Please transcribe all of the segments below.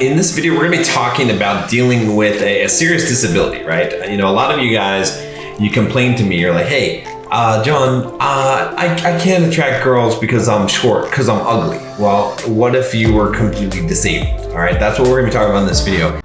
in this video, we're gonna be talking about dealing with a serious disability, right? You know, a lot of you guys, you complain to me, you're like, hey, John, I can't attract girls because I'm short, because I'm ugly. Well, what if you were completely disabled? All right, that's what we're gonna be talking about in this video.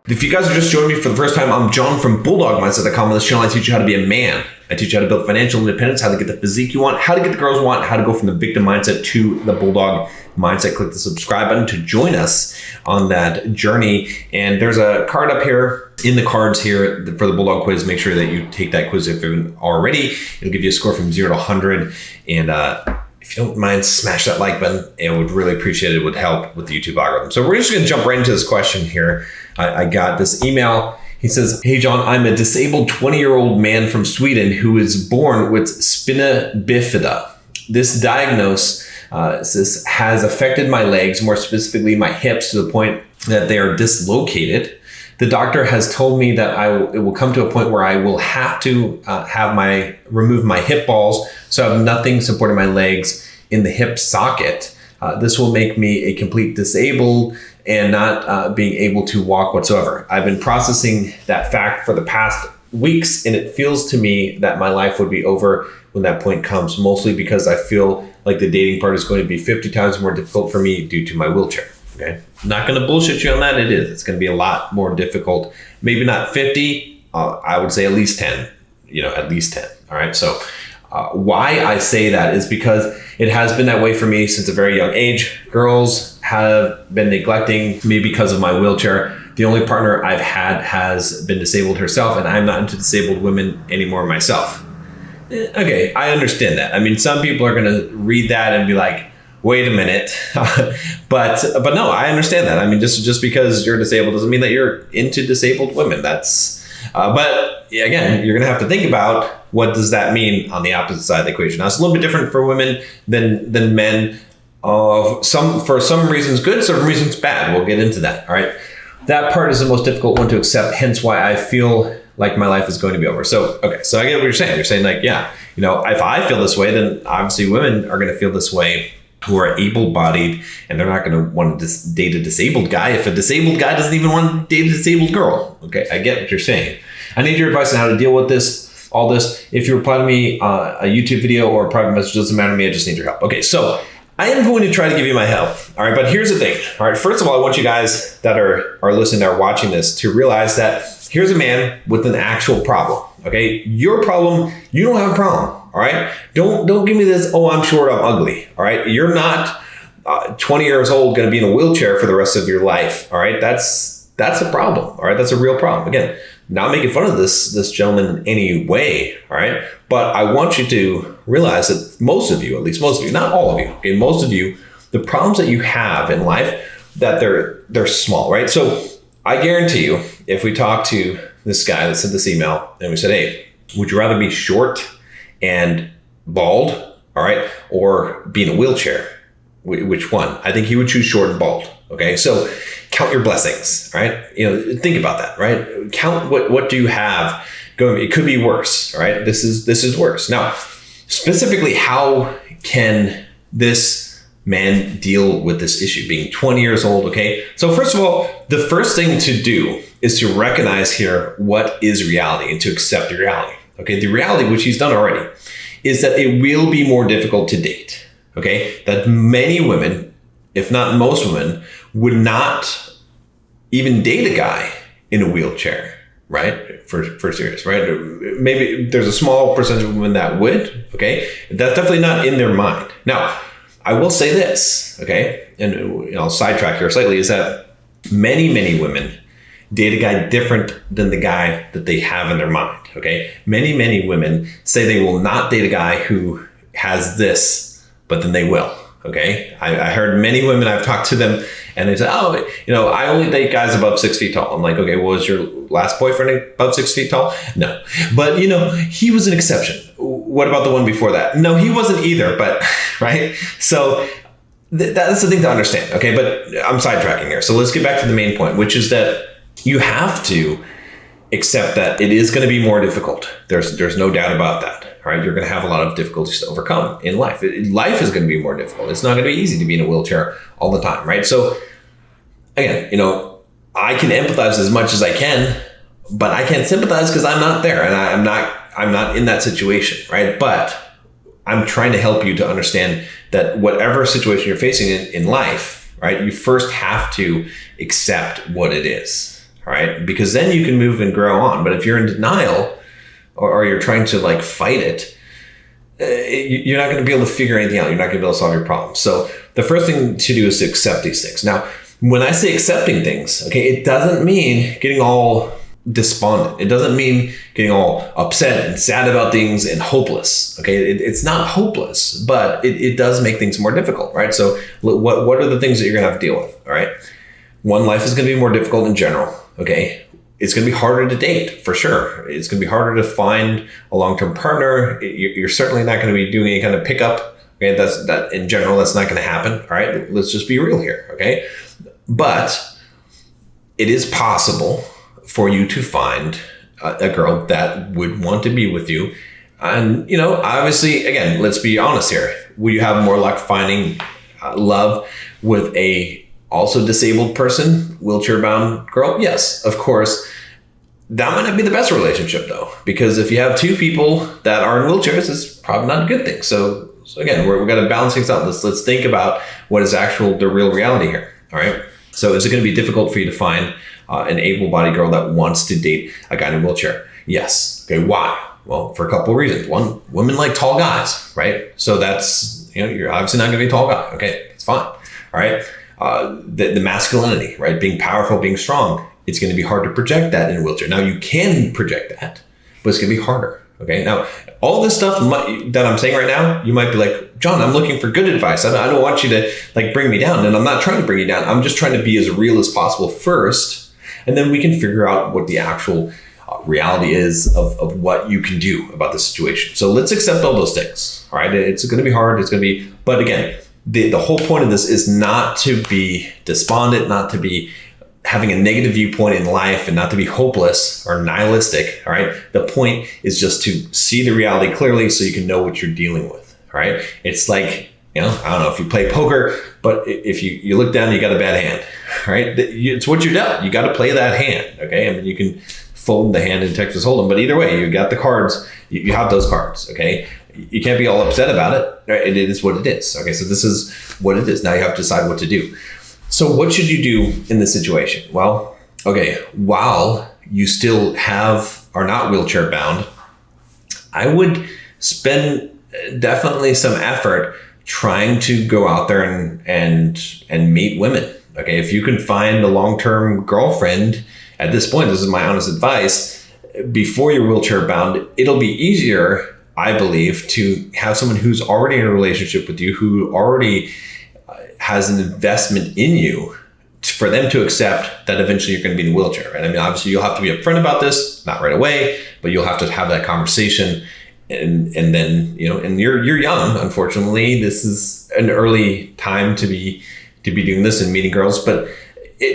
If you guys are just joining me for the first time, I'm John from BulldogMindset.com. On this channel, I teach you how to be a man. I teach you how to build financial independence, how to get the physique you want, how to get the girls you want, how to go from the victim mindset to the Bulldog mindset. Click the subscribe button to join us on that journey. And there's a card up here in the cards here for the Bulldog quiz. Make sure that you take that quiz if you haven't already. It'll give you a score from 0 to 100. And if you don't mind, smash that like button. I would really appreciate it. It would help with the YouTube algorithm. So we're just going to jump right into this question here. I got this email. He says, hey, John, I'm a disabled 20-year-old man from Sweden who is born with spina bifida. This diagnosis has affected my legs, more specifically my hips, to the point that they are dislocated. The doctor has told me that it will come to a point where I will have to remove my hip balls, so I have nothing supporting my legs in the hip socket. This will make me a complete disabled and not being able to walk whatsoever. I've been processing that fact for the past weeks, and it feels to me that my life would be over when that point comes, mostly because I feel like the dating part is going to be 50 times more difficult for me due to my wheelchair. Okay, not going to bullshit you on that. It is. It's going to be a lot more difficult. Maybe not 50. I would say at least 10. You know, at least 10. All right. So why I say that is because it has been that way for me since a very young age. Girls have been neglecting me because of my wheelchair. The only partner I've had has been disabled herself, and I'm not into disabled women anymore myself. Okay, I understand that. I mean, some people are going to read that and be like, wait a minute. but no, I understand that. I mean, just because you're disabled doesn't mean that you're into disabled women. But again, you're going to have to think about what does that mean on the opposite side of the equation. Now, it's a little bit different for women than men. For some reasons good, some reasons bad. We'll get into that. All right. That part is the most difficult one to accept, hence why I feel like my life is going to be over. So, okay. So I get what you're saying. You're saying like, yeah, you know, if I feel this way, then obviously women are going to feel this way who are able-bodied, and they're not going to want to date a disabled guy if a disabled guy doesn't even want to date a disabled girl. Okay. I get what you're saying. I need your advice on how to deal with all this. If you reply to me a YouTube video or a private message, doesn't matter to me. I just need your help. Okay. So I am going to try to give you my help. All right. But here's the thing. All right. First of all, I want you guys that are listening, that are watching this, to realize that here's a man with an actual problem. Okay. Your problem, you don't have a problem. All right. Don't give me this, oh, I'm short, I'm ugly. All right. You're not 20 years old going to be in a wheelchair for the rest of your life. All right. That's a problem. All right. That's a real problem. Again, not making fun of this gentleman in any way. All right. But I want you to realize that most of you, at least most of you, not all of you, okay, most of you, the problems that you have in life, that they're small, right? So I guarantee you, if we talk to this guy that sent this email and we said, hey, would you rather be short and bald, all right, or be in a wheelchair? Which one? I think he would choose short and bald. Okay, so count your blessings, right? You know, think about that, right? Count what do you have going. It could be worse, all right? This is worse. Now, specifically, how can this man deal with this issue, being 20 years old? Okay, so first of all, the first thing to do is to recognize here what is reality and to accept the reality. Okay, the reality, which he's done already, is that it will be more difficult to date. Okay, that many women, if not most women, would not even date a guy in a wheelchair, right? For serious, right? Maybe there's a small percentage of women that would, okay? That's definitely not in their mind. Now, I will say this, okay? And I'll sidetrack here slightly, is that many women date a guy different than the guy that they have in their mind, okay? Many women say they will not date a guy who has this, but then they will. Okay. I heard many women, I've talked to them and they say, oh, you know, I only date guys above 6 feet tall. I'm like, okay, well, was your last boyfriend above 6 feet tall? No, but you know, he was an exception. What about the one before that? No, he wasn't either, but right. So that's the thing to understand. Okay. But I'm sidetracking here. So let's get back to the main point, which is that you have to accept that it is going to be more difficult. There's no doubt about that. all right? You're going to have a lot of difficulties to overcome in life. Life is going to be more difficult. It's not going to be easy to be in a wheelchair all the time, right? So again, I can empathize as much as I can, but I can't sympathize because I'm not there and I'm not in that situation, right? But I'm trying to help you to understand that whatever situation you're facing in life, right, you first have to accept what it is, right? Because then you can move and grow on. But if you're in denial or you're trying to like fight it, you're not going to be able to figure anything out. You're not going to be able to solve your problems. So the first thing to do is to accept these things. Now, when I say accepting things, okay, it doesn't mean getting all despondent. It doesn't mean getting all upset and sad about things and hopeless. Okay, it's not hopeless, but it does make things more difficult, right? So what are the things that you're gonna have to deal with? All right, one, life is gonna be more difficult in general. Okay, it's gonna be harder to date for sure. It's gonna be harder to find a long-term partner. You're certainly not gonna be doing any kind of pickup. Okay, that in general, that's not gonna happen. All right, let's just be real here. Okay, but it is possible for you to find a girl that would want to be with you. And, obviously, again, let's be honest here. Will you have more luck finding love with a also disabled person, wheelchair-bound girl? Yes, of course. That might not be the best relationship, though, because if you have two people that are in wheelchairs, it's probably not a good thing. So again, we've got to balance things out. Let's think about what is the real reality here, all right? So is it going to be difficult for you to find an able-bodied girl that wants to date a guy in a wheelchair? Yes. Okay, why? Well, for a couple of reasons. One, women like tall guys, right? So that's, you're obviously not going to be a tall guy. Okay, it's fine. All right. The masculinity, right? Being powerful, being strong. It's going to be hard to project that in a wheelchair. Now, you can project that, but it's going to be harder. Okay. Now, all this stuff that I'm saying right now, you might be like, John, I'm looking for good advice. I don't want you to like bring me down. And I'm not trying to bring you down. I'm just trying to be as real as possible first. And then we can figure out what the actual reality is of what you can do about the situation. So let's accept all those things. All right. It's going to be hard. But again, the whole point of this is not to be despondent, not to be having a negative viewpoint in life, and not to be hopeless or nihilistic. All right. The point is just to see the reality clearly so you can know what you're dealing with. All right. It's like, I don't know if you play poker, but if you look down, you got a bad hand, right? It's what you're dealt. You got to play that hand, okay? I mean, you can fold the hand in Texas Hold'em, but either way, you got the cards. You have those cards, okay? You can't be all upset about it. Right? It is what it is, okay? So this is what it is. Now you have to decide what to do. So what should you do in this situation? Well, okay, while you still are not wheelchair bound, I would spend definitely some effort trying to go out there and meet women. Okay, if you can find a long-term girlfriend at this point, this is my honest advice, before you're wheelchair bound, it'll be easier, I believe, to have someone who's already in a relationship with you, who already has an investment in you, for them to accept that eventually you're going to be in a wheelchair. Right? I mean, obviously you'll have to be upfront about this, not right away, but you'll have to have that conversation. And then, and you're young, unfortunately. This is an early time to be doing this and meeting girls, but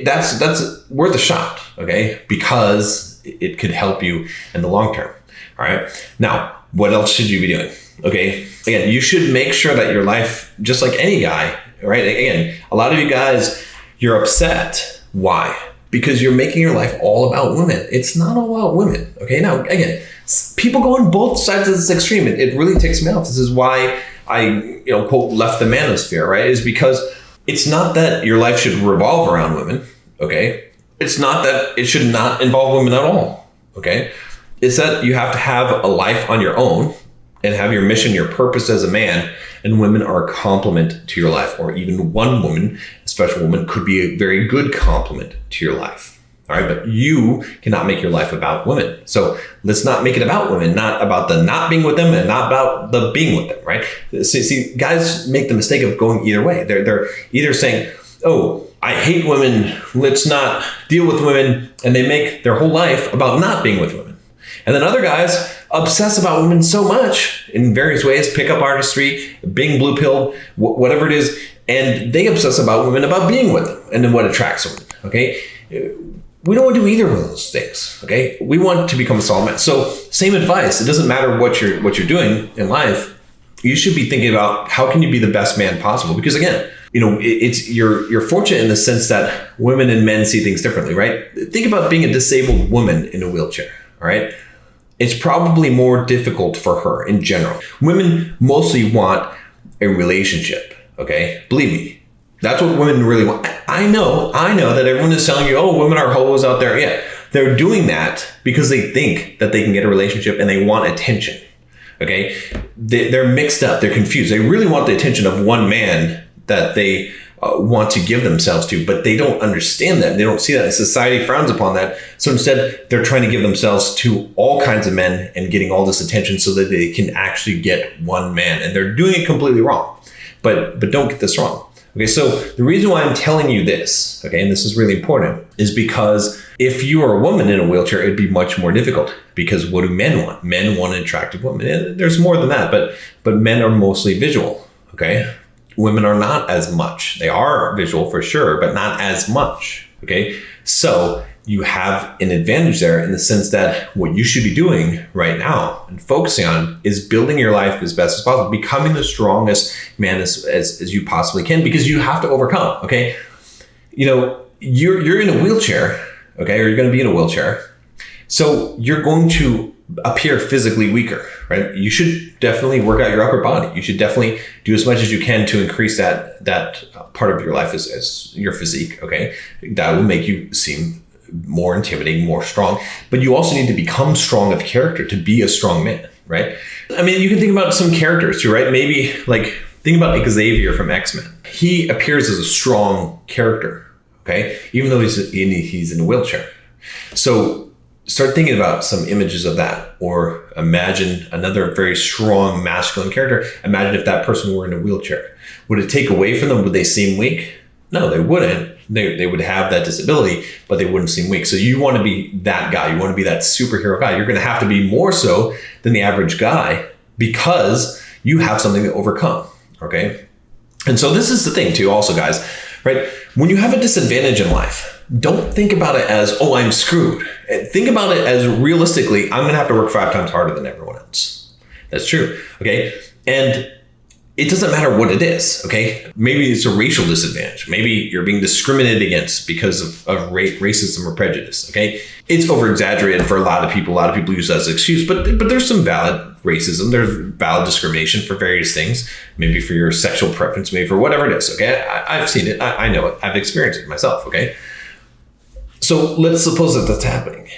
that's worth a shot, okay? Because it could help you in the long term. All right. Now, what else should you be doing? Okay. Again, you should make sure that your life, just like any guy, right? Again, a lot of you guys, you're upset. Why? Because you're making your life all about women. It's not all about women. Okay. Now, again, people go on both sides of this extreme. It really ticks me off. This is why I, quote, left the manosphere, right? Is because it's not that your life should revolve around women. Okay. It's not that it should not involve women at all. Okay. It's that you have to have a life on your own and have your mission, your purpose as a man, and women are a complement to your life, or even one woman, a special woman, could be a very good complement to your life. All right, but you cannot make your life about women. So let's not make it about women, not about the not being with them and not about the being with them, right? See, guys make the mistake of going either way. They're either saying, oh, I hate women, let's not deal with women, and they make their whole life about not being with women. And then other guys obsess about women so much in various ways, pickup artistry, being blue pilled, whatever it is, and they obsess about women about being with them and then what attracts women, okay? we don't want to do either of those things. Okay. We want to become a solid man. So same advice. It doesn't matter what you're doing in life. You should be thinking about how can you be the best man possible? Because again, you're fortunate in the sense that women and men see things differently, right? Think about being a disabled woman in a wheelchair. All right. It's probably more difficult for her in general. Women mostly want a relationship. Okay. Believe me. That's what women really want. I know that everyone is telling you, oh, women are hoes out there. Yeah, they're doing that because they think that they can get a relationship and they want attention. Okay, they're mixed up. They're confused. They really want the attention of one man that they want to give themselves to, but they don't understand that. They don't see that. And society frowns upon that. So instead, they're trying to give themselves to all kinds of men and getting all this attention so that they can actually get one man. And they're doing it completely wrong. But don't get this wrong. Okay, so the reason why I'm telling you this, okay, and this is really important, is because if you are a woman in a wheelchair, it'd be much more difficult. Because what do men want? Men want an attractive woman. And there's more than that, but men are mostly visual, okay? Women are not as much. They are visual for sure, but not as much, okay? So you have an advantage there in the sense that what you should be doing right now and focusing on is building your life as best as possible, becoming the strongest man as you possibly can, because you have to overcome, okay? You're in a wheelchair, okay? Or you're going to be in a wheelchair. So you're going to appear physically weaker, right? You should definitely work out your upper body. You should definitely do as much as you can to increase that part of your life as your physique, okay? That will make you seem more intimidating, more strong, but you also need to become strong of character to be a strong man, right? I mean, you can think about some characters too, right? Maybe think about Xavier from X-Men. He appears as a strong character, okay? Even though he's in a wheelchair. So start thinking about some images of that, or imagine another very strong masculine character. Imagine if that person were in a wheelchair. Would it take away from them? Would they seem weak? No, they wouldn't. They would have that disability, but they wouldn't seem weak. So you want to be that guy. You want to be that superhero guy. You're going to have to be more so than the average guy because you have something to overcome. Okay. And so this is the thing too, also, guys, right? When you have a disadvantage in life, don't think about it as, oh, I'm screwed. Think about it as realistically, I'm going to have to work 5 times harder than everyone else. That's true. Okay. And it doesn't matter what it is, okay? Maybe it's a racial disadvantage. Maybe you're being discriminated against because of racism or prejudice, okay? It's over-exaggerated for a lot of people. A lot of people use that as an excuse, but there's some valid racism. There's valid discrimination for various things, maybe for your sexual preference, maybe for whatever it is, okay? I've seen it. I know it. I've experienced it myself, okay? So let's suppose that that's happening.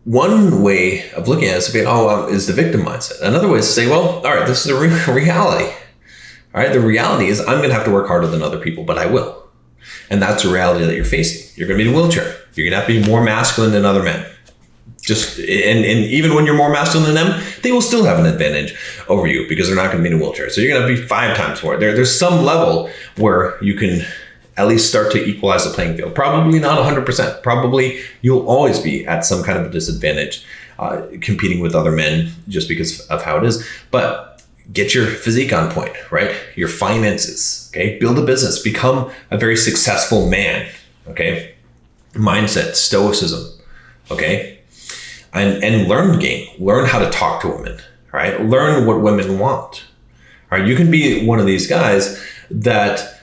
One way of looking at it is the victim mindset. Another way is to say, well, all right, this is a reality. All right, the reality is I'm going to have to work harder than other people, but I will. And that's the reality that you're facing. You're going to be in a wheelchair. You're going to have to be more masculine than other men. And even when you're more masculine than them, they will still have an advantage over you because they're not going to be in a wheelchair. So you're going to be 5 times more. There's some level where you can at least start to equalize the playing field. Probably not 100%. Probably you'll always be at some kind of a disadvantage competing with other men just because of how it is. But get your physique on point, right? Your finances, okay? Build a business, become a very successful man, okay? Mindset, stoicism, okay? And learn the game. Learn how to talk to women, right? Learn what women want, all right? You can be one of these guys that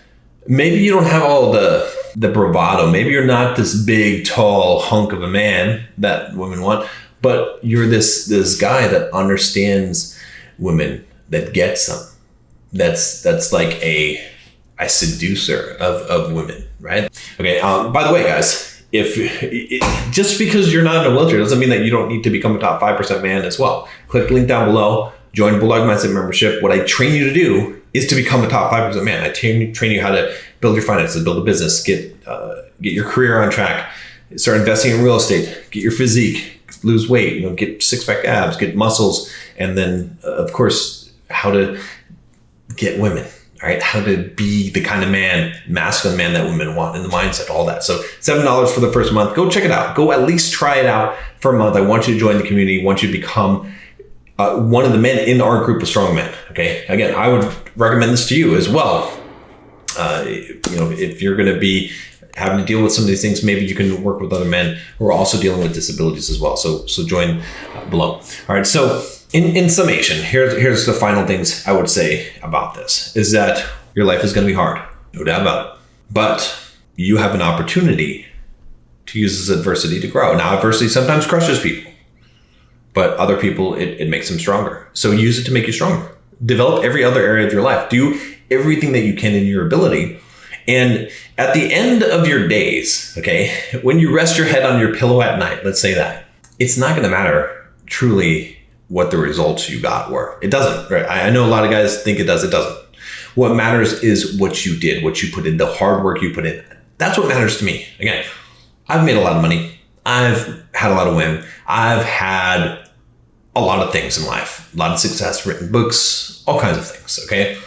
maybe you don't have all the bravado. Maybe you're not this big, tall hunk of a man that women want, but you're this guy that understands women, that gets them. That's like a seducer of women, right? Okay. By the way, guys, just because you're not in a wheelchair doesn't mean that you don't need to become a top 5% man as well. Click the link down below. Join Bulldog Mindset membership. What I train you to do is to become a top 5% man. I train you how to build your finances, build a business, get your career on track, start investing in real estate, get your physique, lose weight, get 6-pack abs, get muscles, and then of course how to get women. All right, how to be the kind of man, masculine man that women want, and the mindset, all that. So $7 for the first month. Go check it out. Go at least try it out for a month. I want you to join the community. I want you to become one of the men in our group of strong men. Okay. Again, I would recommend this to you as well. If you're going to be having to deal with some of these things, maybe you can work with other men who are also dealing with disabilities as well. So join below. All right. So in summation, here's the final things I would say about this is that your life is going to be hard, no doubt about it, but you have an opportunity to use this adversity to grow. Now, adversity sometimes crushes people, but other people, it makes them stronger. So use it to make you stronger. Develop every other area of your life. Do everything that you can in your ability. And at the end of your days, okay, when you rest your head on your pillow at night, let's say that, it's not going to matter truly what the results you got were. It doesn't, right? I know a lot of guys think it does. It doesn't. What matters is what you did, what you put in, the hard work you put in. That's what matters to me. Again, I've made a lot of money. I've had a lot of women. I've had a lot of things in life, a lot of success, written books, all kinds of things, okay?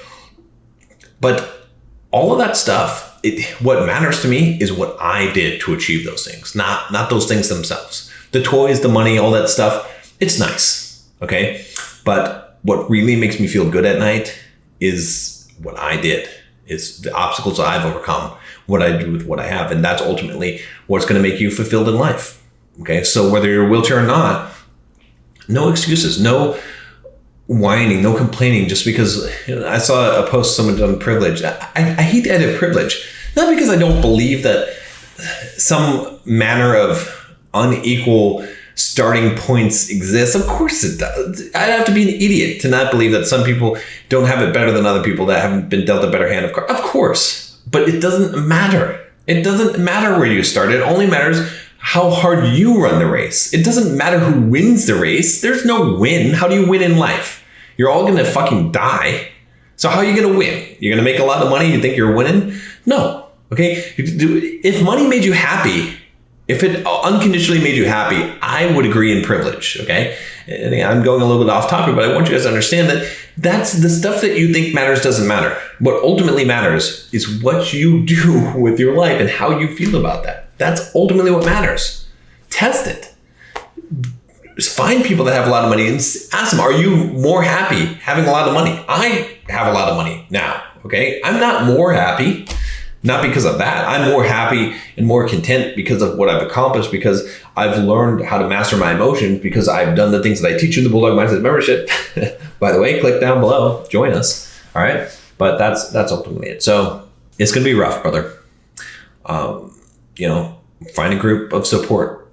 But all of that stuff, what matters to me is what I did to achieve those things, not those things themselves. The toys, the money, all that stuff, it's nice, okay? But what really makes me feel good at night is what I did, is the obstacles I've overcome, what I do with what I have. And that's ultimately what's going to make you fulfilled in life, okay? So whether you're in a wheelchair or not, no excuses, no whining, no complaining just because I saw a post someone done privilege. I hate the idea of privilege, not because I don't believe that some manner of unequal starting points exists. Of course it does. I'd have to be an idiot to not believe that some people don't have it better than other people that haven't been dealt a better hand. Of course, but it doesn't matter. It doesn't matter where you start. It only matters how hard you run the race. It doesn't matter who wins the race. There's no win. How do you win in life? You're all going to fucking die. So how are you going to win? You're going to make a lot of money? You think you're winning? No. Okay. If money made you happy, if it unconditionally made you happy, I would agree in privilege. Okay. And I'm going a little bit off topic, but I want you guys to understand that that's the stuff that you think matters doesn't matter. What ultimately matters is what you do with your life and how you feel about that. That's ultimately what matters. Test it. Just find people that have a lot of money and ask them, are you more happy having a lot of money? I have a lot of money now, okay? I'm not more happy, not because of that. I'm more happy and more content because of what I've accomplished, because I've learned how to master my emotions, because I've done the things that I teach in the Bulldog Mindset membership. By the way, click down below, join us, all right? But that's ultimately it. So it's gonna be rough, brother. Find a group of support,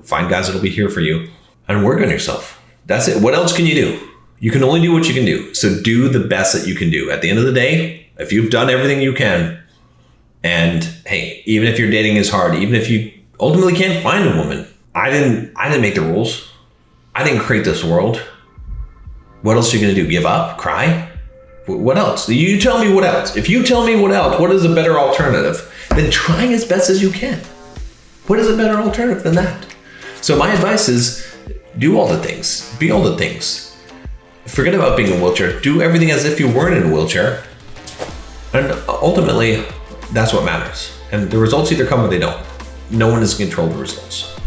find guys that'll be here for you and work on yourself. That's it. What else can you do? You can only do what you can do. So do the best that you can do. At the end of the day, if you've done everything you can, and hey, even if your dating is hard, even if you ultimately can't find a woman, I didn't make the rules. I didn't create this world. What else are you going to do? Give up? Cry? What else? You tell me what else. If you tell me what else, what is a better alternative than trying as best as you can? What is a better alternative than that? So my advice is do all the things, be all the things. Forget about being in a wheelchair. Do everything as if you weren't in a wheelchair. And ultimately, that's what matters. And the results either come or they don't. No one is in control of the results.